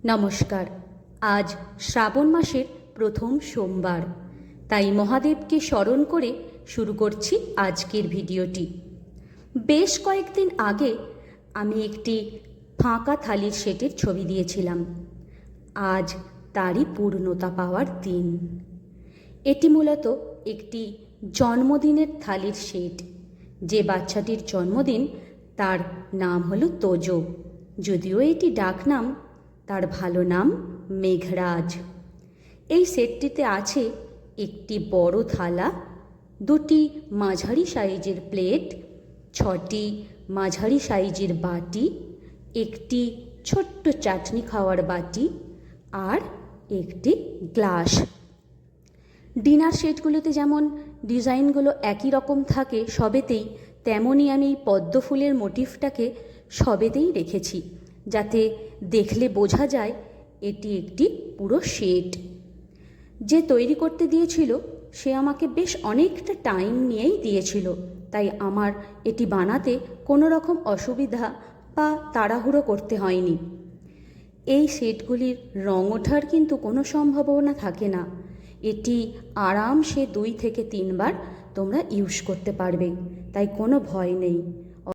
নমস্কার। আজ শ্রাবণ মাসের প্রথম সোমবার, তাই মহাদেবকে স্মরণ করে শুরু করছি আজকের ভিডিওটি। বেশ কয়েকদিন আগে আমি একটি ফাঁকা থালির সেটের ছবি দিয়েছিলাম। আজ তারই পূর্ণতা পাওয়ার দিন। এটি মূলত একটি জন্মদিনের থালির সেট। যে বাচ্চাটির জন্মদিন তার নাম হলো তোজো, যদিও এটি ডাকনাম, তার ভালো নাম মেঘরাজ। এই সেটটিতে আছে একটি বড় থালা, দুটি মাঝারি সাইজের প্লেট, 6টি মাঝারি সাইজের বাটি, একটি ছোট্ট চাটনি খাওয়ার বাটি আর একটি গ্লাস। ডিনার সেটগুলোতে যেমন ডিজাইনগুলো একই রকম থাকে সবেতেই, তেমনই আমি এই পদ্ম ফুলের মোটিফটাকে সবেতেই রেখেছি, যাতে দেখলে বোঝা যায় এটি একটি পুরো সেট। যে তৈরি করতে দিয়েছিল সে আমাকে বেশ অনেকটা টাইম নিয়েই দিয়েছিল, তাই আমার এটি বানাতে কোনো রকম অসুবিধা বা তাড়াহুড়ো করতে হয়নি। এই সেটগুলির রং ওঠার কিন্তু কোনো সম্ভাবনা থাকে না। এটি আরামসে 2 থেকে 3 বার তোমরা ইউজ করতে পারবে, তাই কোনো ভয় নেই।